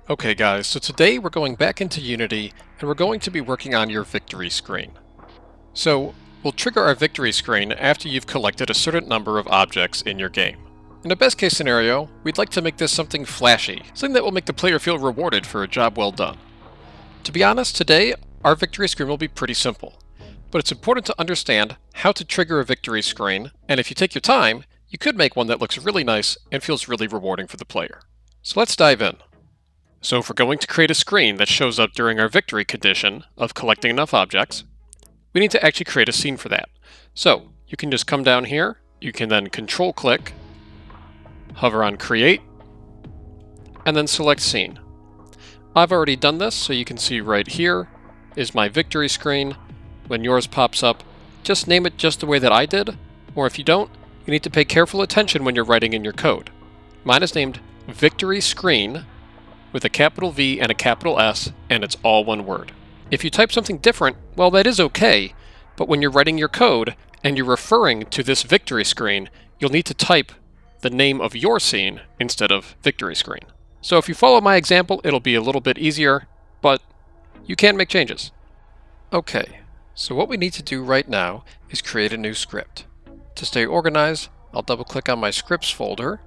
Okay guys, so today we're going back into Unity and we're going to be working on your victory screen. So we'll trigger our victory screen after you've collected a certain number of objects in your game. In a best case scenario, we'd like to make this something flashy, something that will make the player feel rewarded for a job well done. To be honest, today our victory screen will be pretty simple, but it's important to understand how to trigger a victory screen, and if you take your time, you could make one that looks really nice and feels really rewarding for the player. So let's dive in. So if we're going to create a screen that shows up during our victory condition of collecting enough objects, we need to actually create a scene for that. So you can just come down here, you can then control click, hover on create, and then select scene. I've already done this, so you can see right here is my victory screen. When yours pops up, just name it just the way that I did, or if you don't, you need to pay careful attention when you're writing in your code. Mine is named victory screen with a capital V and a capital S, and it's all one word. If you type something different, well, that is okay, but when you're writing your code and you're referring to this victory screen, you'll need to type the name of your scene instead of victory screen. So if you follow my example, it'll be a little bit easier, but you can make changes. Okay, so what we need to do right now is create a new script. To stay organized, I'll double click on my scripts folder,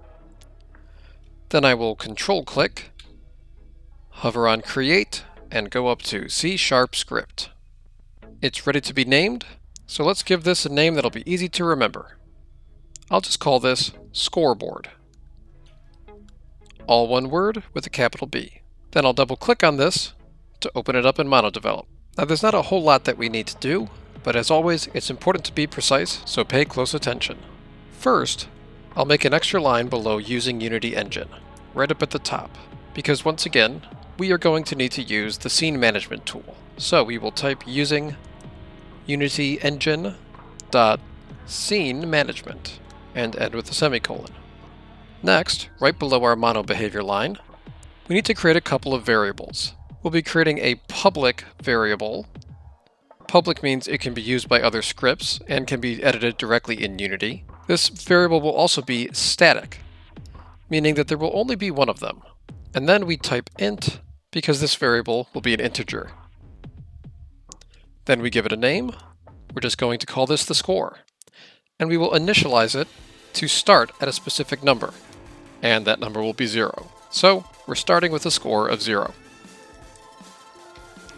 then I will control click, hover on create, and go up to C# script. It's ready to be named, so let's give this a name that'll be easy to remember. I'll just call this Scoreboard. All one word with a capital B. Then I'll double click on this to open it up in MonoDevelop. Now there's not a whole lot that we need to do, but as always, it's important to be precise, so pay close attention. First, I'll make an extra line below using Unity Engine, right up at the top, because once again, we are going to need to use the scene management tool. So we will type using Unity Engine dot scene management and end with a semicolon. Next, right below our mono behavior line, we need to create a couple of variables. We'll be creating a public variable. Public means it can be used by other scripts and can be edited directly in Unity. This variable will also be static, meaning that there will only be one of them. And then we type int because this variable will be an integer. Then we give it a name. We're just going to call this the score. And we will initialize it to start at a specific number. And that number will be 0. So we're starting with a score of 0.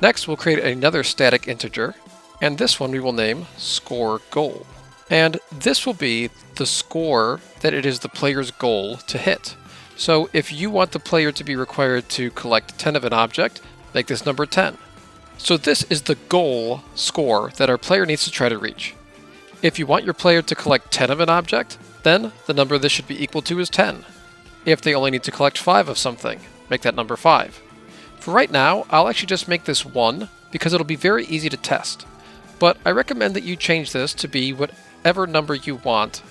Next, we'll create another static integer, and this one we will name score goal. And this will be the score that it is the player's goal to hit. So if you want the player to be required to collect 10 of an object, make this number 10. So this is the goal score that our player needs to try to reach. If you want your player to collect 10 of an object, then the number this should be equal to is 10. If they only need to collect 5 of something, make that number 5. For right now, I'll actually just make this 1 because it'll be very easy to test. But I recommend that you change this to be whatever number you want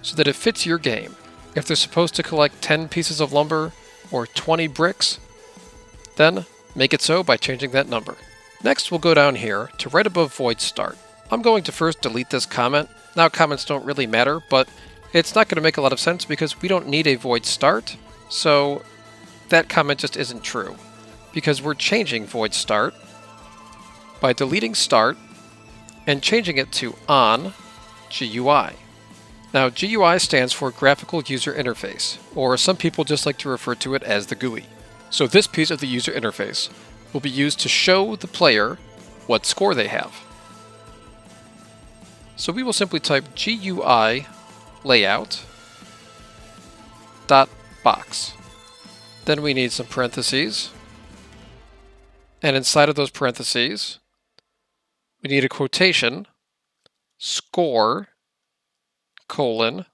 so that it fits your game. If they're supposed to collect 10 pieces of lumber or 20 bricks, then make it so by changing that number. Next, we'll go down here to right above void start. I'm going to first delete this comment. Now, comments don't really matter, but it's not going to make a lot of sense because we don't need a void start, so that comment just isn't true. Because we're changing void start by deleting start and changing it to on GUI. Now, GUI stands for Graphical User Interface, or some people just like to refer to it as the GUI. So this piece of the user interface will be used to show the player what score they have. So we will simply type GUI layout dot box. Then we need some parentheses. And inside of those parentheses, we need a quotation, score, colon,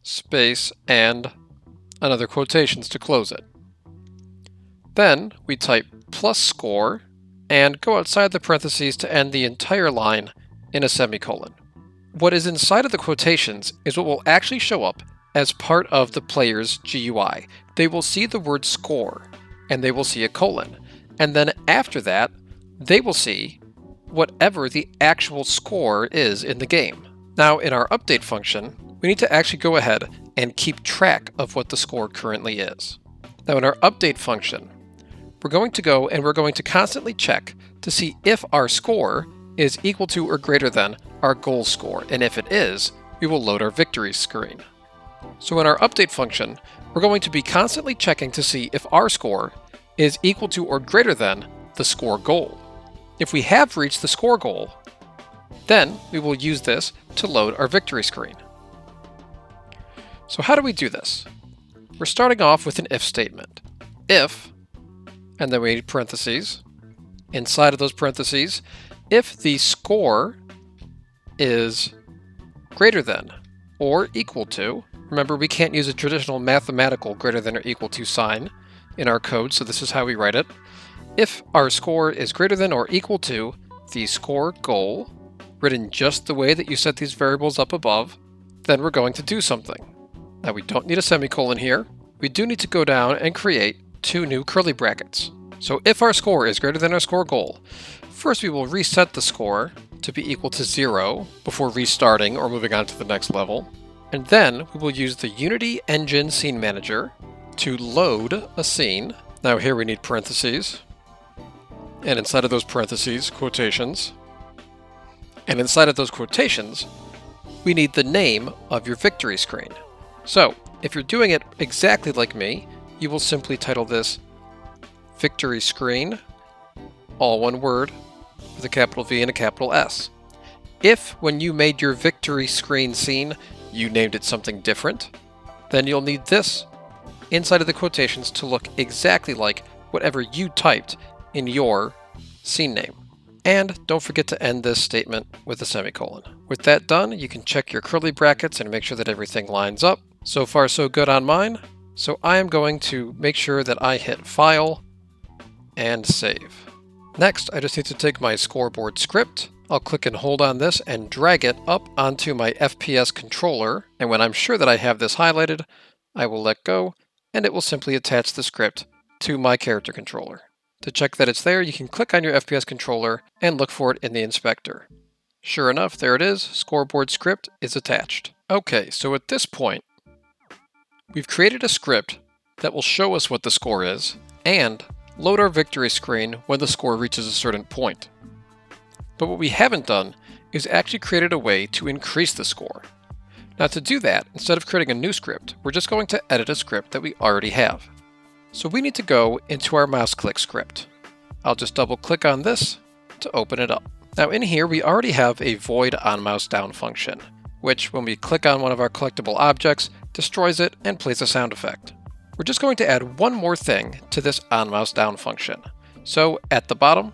space, and another quotations to close it. Then we type plus score and go outside the parentheses to end the entire line in a semicolon. What is inside of the quotations is what will actually show up as part of the player's GUI. They will see the word score and they will see a colon. And then after that, they will see whatever the actual score is in the game. Now, in our update function, we need to actually go ahead and keep track of what the score currently is. Now, in our update function, we're going to go and we're going to constantly check to see if our score is equal to or greater than our goal score, and if it is, we will load our victory screen. So in our update function, we're going to be constantly checking to see if our score is equal to or greater than the score goal. If we have reached the score goal, then we will use this to load our victory screen. So how do we do this? We're starting off with an if statement. If, and then we need parentheses. Inside of those parentheses, if the score is greater than or equal to, remember we can't use a traditional mathematical greater than or equal to sign in our code, so this is how we write it. If our score is greater than or equal to the score goal, written just the way that you set these variables up above, then we're going to do something. Now we don't need a semicolon here. We do need to go down and create 2 new curly brackets. So if our score is greater than our score goal, first we will reset the score to be equal to 0 before restarting or moving on to the next level. And then we will use the Unity Engine Scene Manager to load a scene. Now here we need parentheses. And inside of those parentheses, quotations. And inside of those quotations, we need the name of your victory screen. So if you're doing it exactly like me, you will simply title this Victory Screen, all one word, with a capital V and a capital S. If, when you made your victory screen scene, you named it something different, then you'll need this inside of the quotations to look exactly like whatever you typed in your scene name. And don't forget to end this statement with a semicolon. With that done, you can check your curly brackets and make sure that everything lines up. So far, so good on mine. So I am going to make sure that I hit File and Save. Next, I just need to take my scoreboard script. I'll click and hold on this and drag it up onto my FPS controller. And when I'm sure that I have this highlighted, I will let go and it will simply attach the script to my character controller. To check that it's there, you can click on your FPS controller and look for it in the inspector. Sure enough, there it is. Scoreboard script is attached. Okay, so at this point, we've created a script that will show us what the score is and load our victory screen when the score reaches a certain point. But what we haven't done is actually created a way to increase the score. Now to do that, instead of creating a new script, we're just going to edit a script that we already have. So we need to go into our mouse click script. I'll just double click on this to open it up. Now in here we already have a void on mouse down function, which when we click on one of our collectible objects, destroys it and plays a sound effect. We're just going to add one more thing to this on mouse down function. So at the bottom,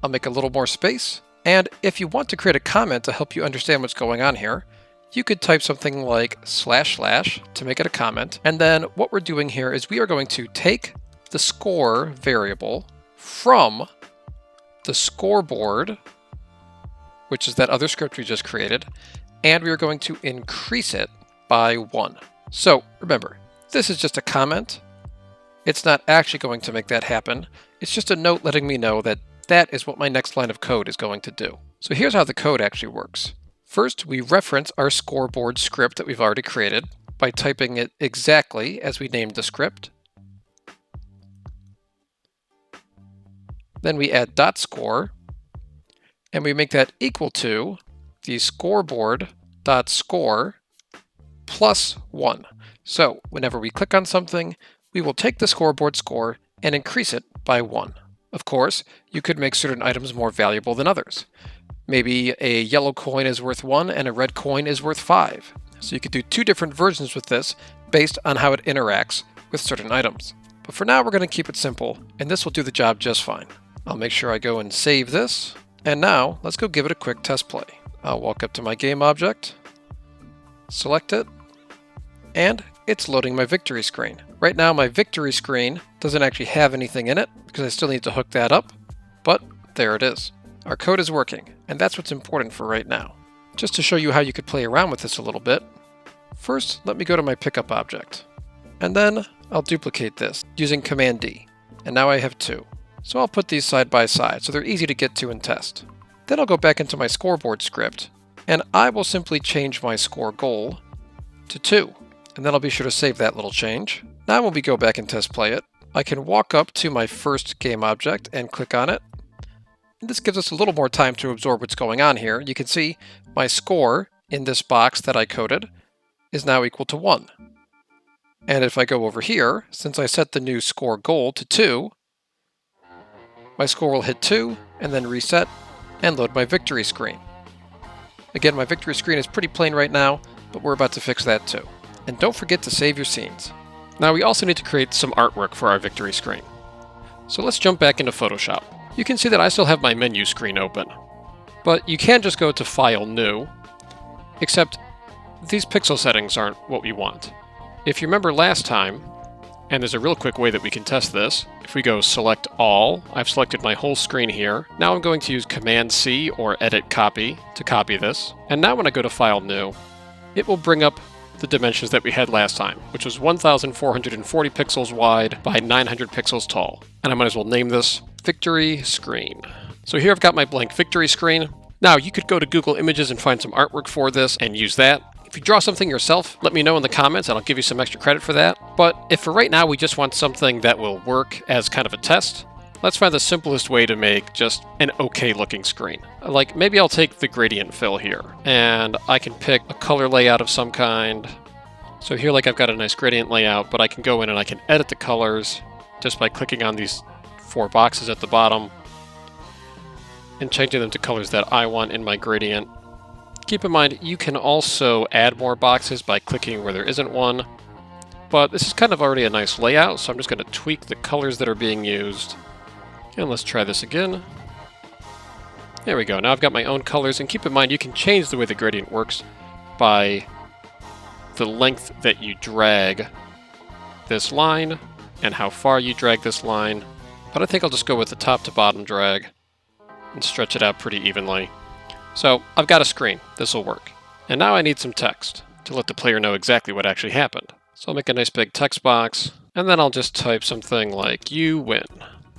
I'll make a little more space, and if you want to create a comment to help you understand what's going on here, you could type something like / to make it a comment. And then what we're doing here is we are going to take the score variable from the scoreboard, which is that other script we just created, and we are going to increase it by 1. So remember, this is just a comment. It's not actually going to make that happen. It's just a note letting me know that that is what my next line of code is going to do. So here's how the code actually works. First, we reference our scoreboard script that we've already created by typing it exactly as we named the script. Then we add .score, and we make that equal to the scoreboard.score plus 1. So whenever we click on something, we will take the scoreboard score and increase it by 1. Of course, you could make certain items more valuable than others. Maybe a yellow coin is worth 1 and a red coin is worth 5. So you could do 2 different versions with this based on how it interacts with certain items. But for now, we're going to keep it simple, and this will do the job just fine. I'll make sure I go and save this. And now, let's go give it a quick test play. I'll walk up to my game object, select it, and it's loading my victory screen. Right now, my victory screen doesn't actually have anything in it because I still need to hook that up, but there it is. Our code is working, and that's what's important for right now. Just to show you how you could play around with this a little bit, first let me go to my pickup object, and then I'll duplicate this using Command D, and now I have 2. So I'll put these side by side so they're easy to get to and test. Then I'll go back into my scoreboard script, and I will simply change my score goal to 2, and then I'll be sure to save that little change. Now when we go back and test play it, I can walk up to my first game object and click on it. This gives us a little more time to absorb what's going on here. You can see my score in this box that I coded is now equal to 1. And if I go over here, since I set the new score goal to 2, my score will hit 2 and then reset and load my victory screen. Again, my victory screen is pretty plain right now, but we're about to fix that too. And don't forget to save your scenes. Now we also need to create some artwork for our victory screen. So let's jump back into Photoshop. You can see that I still have my menu screen open, but you can just go to File, New, except these pixel settings aren't what we want. If you remember last time, and there's a real quick way that we can test this, if we go Select All, I've selected my whole screen here. Now I'm going to use Command-C or Edit Copy to copy this, and now when I go to File, New, it will bring up the dimensions that we had last time, which was 1,440 pixels wide by 900 pixels tall. And I might as well name this Victory Screen. So here I've got my blank victory screen. Now you could go to Google Images and find some artwork for this and use that. If you draw something yourself, let me know in the comments and I'll give you some extra credit for that. But if for right now we just want something that will work as kind of a test, let's find the simplest way to make just an okay looking screen. Like maybe I'll take the gradient fill here and I can pick a color layout of some kind. So here like I've got a nice gradient layout, but I can go in and I can edit the colors just by clicking on these 4 boxes at the bottom and changing them to colors that I want in my gradient. Keep in mind, you can also add more boxes by clicking where there isn't one, but this is kind of already a nice layout, so I'm just going to tweak the colors that are being used. And let's try this again. There we go. Now I've got my own colors, and keep in mind, you can change the way the gradient works by the length that you drag this line and how far you drag this line. But I think I'll just go with the top to bottom drag and stretch it out pretty evenly. So I've got a screen. This will work. And now I need some text to let the player know exactly what actually happened. So I'll make a nice big text box, and then I'll just type something like, "You win."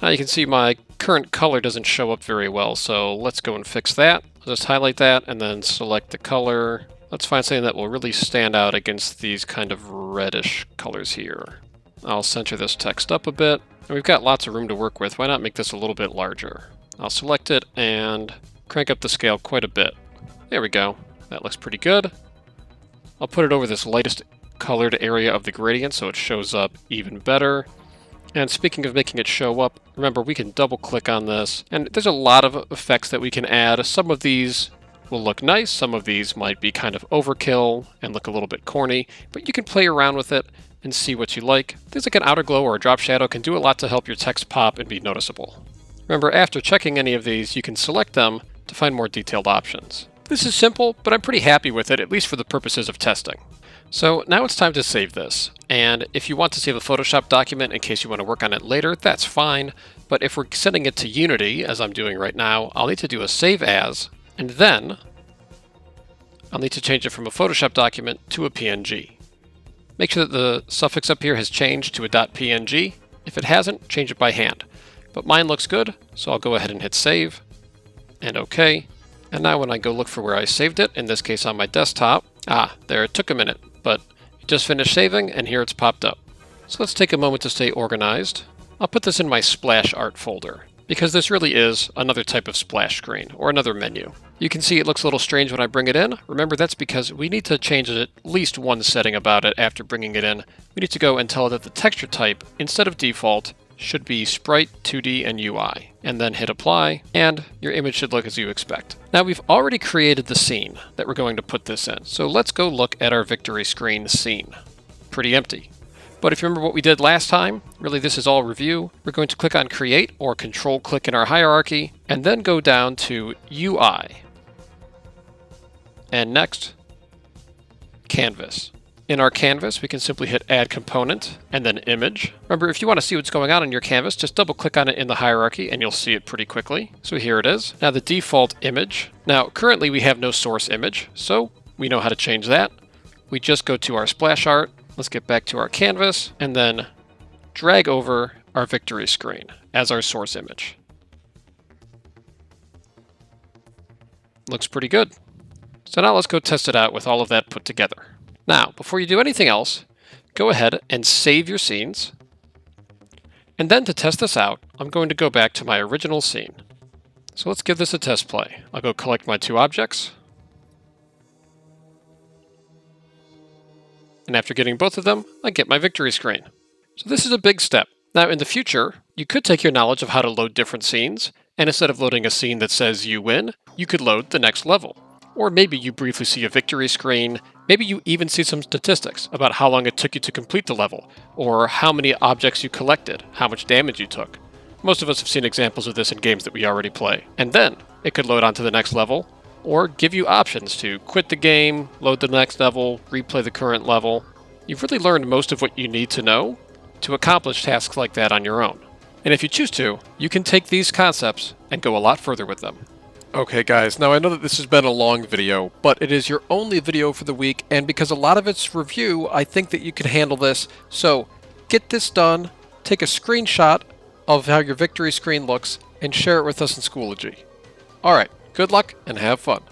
Now you can see my current color doesn't show up very well, so let's go and fix that. I'll just highlight that and then select the color. Let's find something that will really stand out against these kind of reddish colors here. I'll center this text up a bit. And we've got lots of room to work with. Why not make this a little bit larger? I'll select it and crank up the scale quite a bit. There we go. That looks pretty good. I'll put it over this lightest colored area of the gradient so it shows up even better. And speaking of making it show up, remember we can double click on this, and there's a lot of effects that we can add. Some of these will look nice, some of these might be kind of overkill and look a little bit corny, but you can play around with it and see what you like. Things like an outer glow or a drop shadow can do a lot to help your text pop and be noticeable. Remember, after checking any of these, you can select them to find more detailed options. This is simple, but I'm pretty happy with it, at least for the purposes of testing. So now it's time to save this, and if you want to save a Photoshop document in case you want to work on it later, that's fine, but if we're sending it to Unity, as I'm doing right now, I'll need to do a save as, and then I'll need to change it from a Photoshop document to a PNG. Make sure that the suffix up here has changed to a .png. If it hasn't, change it by hand. But mine looks good, so I'll go ahead and hit save, and OK. And now when I go look for where I saved it, in this case on my desktop, there, it took a minute, but it just finished saving, and here it's popped up. So let's take a moment to stay organized. I'll put this in my splash art folder, because this really is another type of splash screen, or another menu. You can see it looks a little strange when I bring it in. Remember, that's because we need to change at least one setting about it after bringing it in. We need to go and tell it that the texture type, instead of default, should be Sprite, 2D, and UI. And then hit apply, and your image should look as you expect. Now we've already created the scene that we're going to put this in. So let's go look at our victory screen scene. Pretty empty. But if you remember what we did last time, really this is all review. We're going to click on Create or Control click in our hierarchy, and then go down to UI. And next, Canvas. In our canvas, we can simply hit Add Component and then Image. Remember, if you want to see what's going on in your canvas, just double click on it in the hierarchy and you'll see it pretty quickly. So here it is. Now the default image. Now currently we have no source image, so we know how to change that. We just go to our splash art. Let's get back to our canvas and then drag over our victory screen as our source image. Looks pretty good. So now let's go test it out with all of that put together. Now, before you do anything else, go ahead and save your scenes. And then to test this out, I'm going to go back to my original scene. So let's give this a test play. I'll go collect my 2 objects. And after getting both of them, I get my victory screen. So this is a big step. Now in the future, you could take your knowledge of how to load different scenes, and instead of loading a scene that says you win, you could load the next level. Or maybe you briefly see a victory screen, maybe you even see some statistics about how long it took you to complete the level, or how many objects you collected, how much damage you took. Most of us have seen examples of this in games that we already play. And then, it could load onto the next level, or give you options to quit the game, load the next level, replay the current level. You've really learned most of what you need to know to accomplish tasks like that on your own. And if you choose to, you can take these concepts and go a lot further with them. Okay guys, now I know that this has been a long video, but it is your only video for the week, and because a lot of it's review, I think that you can handle this. So, get this done, take a screenshot of how your victory screen looks, and share it with us in Schoology. Alright, good luck and have fun.